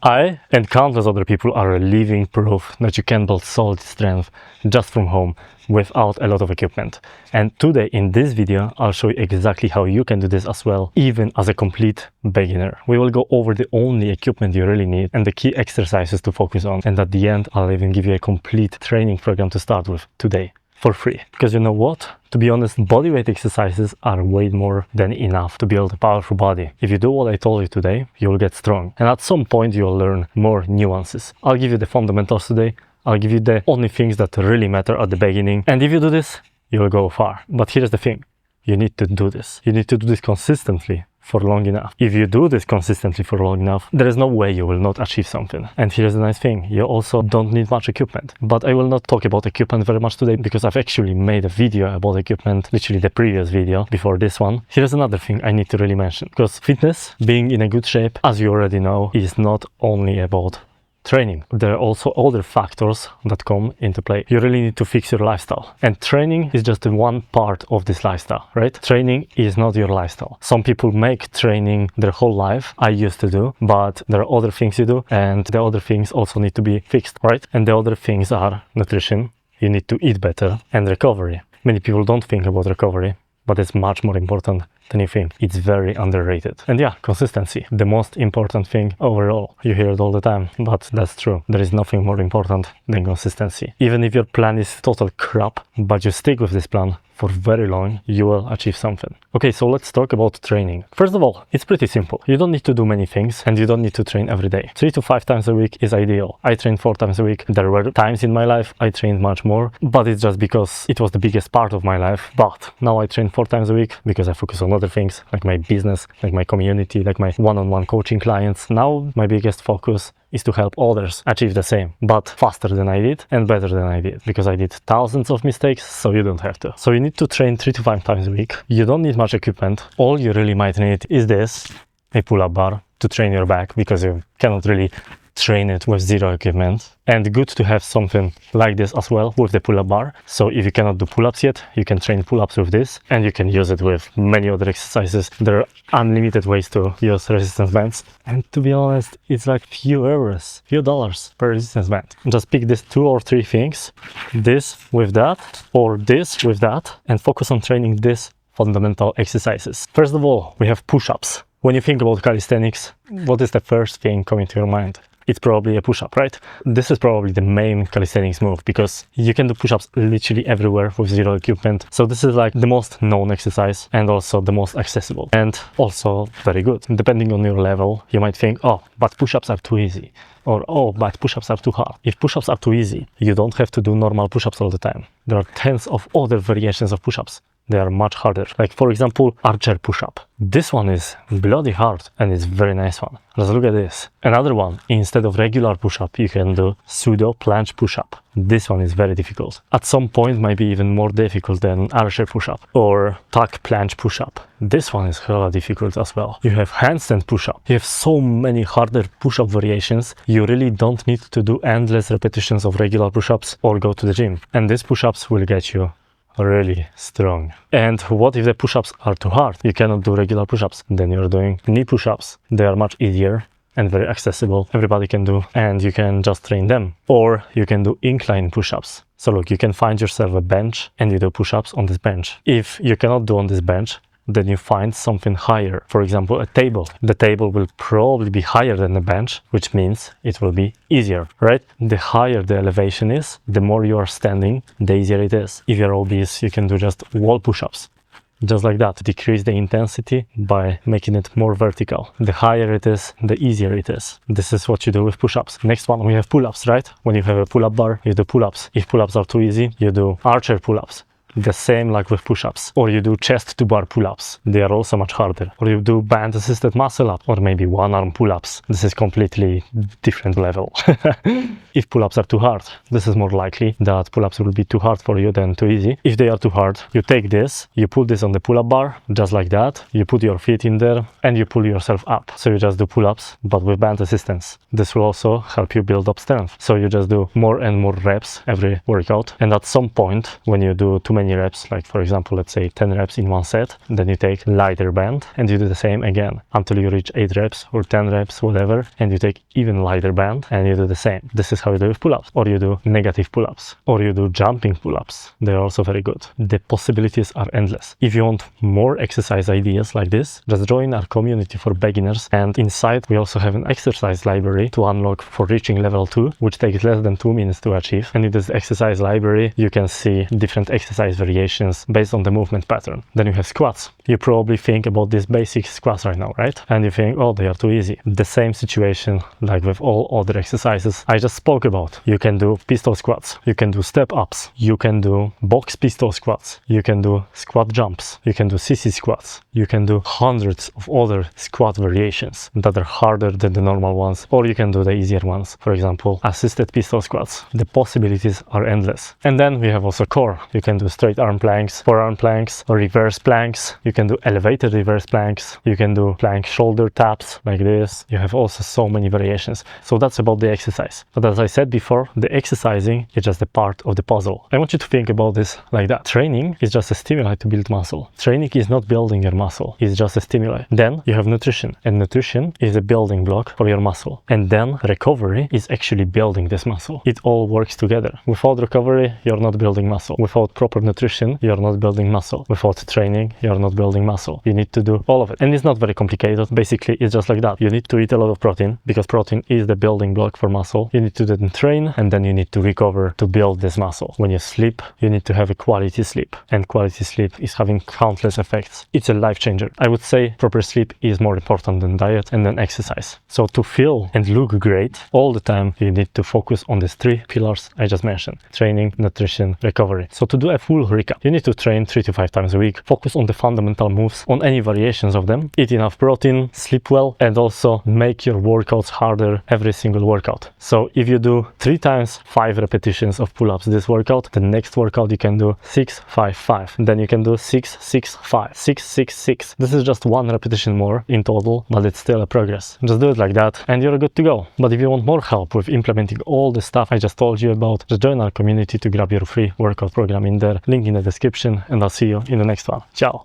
I and countless other people are a living proof that you can build solid strength just from home without a lot of equipment. And today in this video, I'll show you exactly how you can do this as well, even as a complete beginner. We will go over the only equipment you really need and the key exercises to focus on. And at the end, I'll even give you a complete training program to start with today for free. Because you know what? To be honest, bodyweight exercises are way more than enough to build a powerful body. If you do what I told you today, you'll get strong. And at some point, you'll learn more nuances. I'll give you the fundamentals today. I'll give you the only things that really matter at the beginning. And if you do this, you'll go far. But here's the thing. You need to do this. You need to do this consistently for long enough. If you do this consistently for long enough, there is no way you will not achieve something. And here's the nice thing, you also don't need much equipment. But I will not talk about equipment very much today because I've actually made a video about equipment, literally the previous video before this one. Here's another thing I need to really mention, because fitness, being in a good shape, as you already know, is not only about training. There are also other factors that come into play. You really need to fix your lifestyle. And training is just one part of this lifestyle, right? Training is not your lifestyle. Some people make training their whole life. I used to do, but there are other things you do, and the other things also need to be fixed, right? And the other things are nutrition. You need to eat better, and recovery. Many people don't think about recovery, but it's much more important than you think. It's very underrated. And yeah, consistency, the most important thing overall. You hear it all the time, but that's true. There is nothing more important than consistency. Even if your plan is total crap, but you stick with this plan for very long, you will achieve something. Okay, so let's talk about training. First of all, it's pretty simple. You don't need to do many things, and you don't need to train every day. 3 to 5 times a week is ideal. I train 4 times a week. There were times in my life I trained much more, but it's just because it was the biggest part of my life. But now I train 4 times a week because I focus on other things, like my business, like my community, like my one-on-one coaching clients. Now my biggest focus is to help others achieve the same, but faster than I did and better than I did, because I did thousands of mistakes, so you don't have to. So you need to train 3 to 5 times a week. You don't need much equipment. All you really might need is this, a pull-up bar to train your back, because you cannot really train it with zero equipment. And good to have something like this as well with the pull-up bar. So if you cannot do pull-ups yet, you can train pull-ups with this, and you can use it with many other exercises. There are unlimited ways to use resistance bands. And to be honest, it's like few dollars per resistance band. Just pick these 2 or 3 things, this with that, or this with that, and focus on training these fundamental exercises. First of all, we have push-ups. When you think about calisthenics, what is the first thing coming to your mind? It's probably a push-up, right? This is probably the main calisthenics move, because you can do push-ups literally everywhere with zero equipment. So this is like the most known exercise and also the most accessible and also very good. Depending on your level, you might think, oh, but push-ups are too easy. Or, oh, but push-ups are too hard. If push-ups are too easy, you don't have to do normal push-ups all the time. There are tens of other variations of push-ups. They are much harder. Like, for example, archer push-up. This one is bloody hard and it's a very nice one. Let's look at this. Another one, instead of regular push-up, you can do pseudo planche push-up. This one is very difficult. At some point, might be even more difficult than archer push-up or tuck planche push-up. This one is hella difficult as well. You have handstand push-up. You have so many harder push-up variations. You really don't need to do endless repetitions of regular push-ups or go to the gym. And these push-ups will get you really strong. And what if the push-ups are too hard? You cannot do regular push-ups. Then you're doing knee push-ups. They are much easier and very accessible. Everybody can do, and you can just train them. Or you can do incline push-ups. So look, you can find yourself a bench and you do push-ups on this bench. If you cannot do on this bench, then you find something higher. For example, a table. The table will probably be higher than the bench, which means it will be easier, right? The higher the elevation is, the more you are standing, the easier it is. If you're obese, you can do just wall push-ups. Just like that, decrease the intensity by making it more vertical. The higher it is, the easier it is. This is what you do with push-ups. Next one, we have pull-ups, right? When you have a pull-up bar, you do pull-ups. If pull-ups are too easy, you do archer pull-ups. The same like with push-ups. Or you do chest to bar pull-ups. They are also much harder. Or you do band assisted muscle up, or maybe one arm pull-ups. This is completely different level. If pull-ups are too hard, this is more likely that pull-ups will be too hard for you than too easy. If they are too hard, you take this, you put this on the pull-up bar, just like that. You put your feet in there and you pull yourself up. So you just do pull-ups, but with band assistance. This will also help you build up strength. So you just do more and more reps every workout. And at some point, when you do too many many reps, like for example, let's say 10 reps in one set, then you take lighter band and you do the same again until you reach 8 reps or 10 reps, whatever, and you take even lighter band and you do the same. This is how you do with pull-ups, or you do negative pull-ups, or you do jumping pull-ups. They're also very good. The possibilities are endless. If you want more exercise ideas like this, just join our community for beginners, and inside we also have an exercise library to unlock for reaching level 2, which takes less than 2 minutes to achieve. And in this exercise library you can see different exercise variations based on the movement pattern. Then you have squats. You probably think about these basic squats right now, right? And you think, oh, they are too easy. The same situation like with all other exercises I just spoke about. You can do pistol squats, you can do step ups, you can do box pistol squats, you can do squat jumps, you can do CC squats, you can do hundreds of other squat variations that are harder than the normal ones, or you can do the easier ones. For example, assisted pistol squats. The possibilities are endless. And then we have also core. You can do straight arm planks, forearm planks, or reverse planks. You can do elevated reverse planks. You can do plank shoulder taps like this. You have also so many variations. So that's about the exercise. But as I said before, the exercising is just a part of the puzzle. I want you to think about this like that. Training is just a stimuli to build muscle. Training is not building your muscle. It's just a stimuli. Then you have nutrition, and nutrition is a building block for your muscle. And then recovery is actually building this muscle. It all works together. Without recovery, you're not building muscle. Without proper nutrition, you're not building muscle. Without training, you're not building muscle. You need to do all of it. And it's not very complicated. Basically, it's just like that. You need to eat a lot of protein, because protein is the building block for muscle. You need to then train, and then you need to recover to build this muscle. When you sleep, you need to have a quality sleep. And quality sleep is having countless effects. It's a life changer. I would say proper sleep is more important than diet and then exercise. So to feel and look great all the time, you need to focus on these 3 pillars I just mentioned: training, nutrition, recovery. So to do a full recap, you need to train 3 to 5 times a week, focus on the fundamental moves, on any variations of them, eat enough protein, sleep well, and also make your workouts harder every single workout. So if you do 3 times 5 repetitions of pull-ups this workout, the next workout you can do 6, 5, 5. Then you can do 6, 6, 5, 6, 6, 6. This is just 1 repetition more in total, but it's still a progress. Just do it like that and you're good to go. But if you want more help with implementing all the stuff I just told you about, just join our community to grab your free workout program in there. Link in the description, and I'll see you in the next one. Ciao!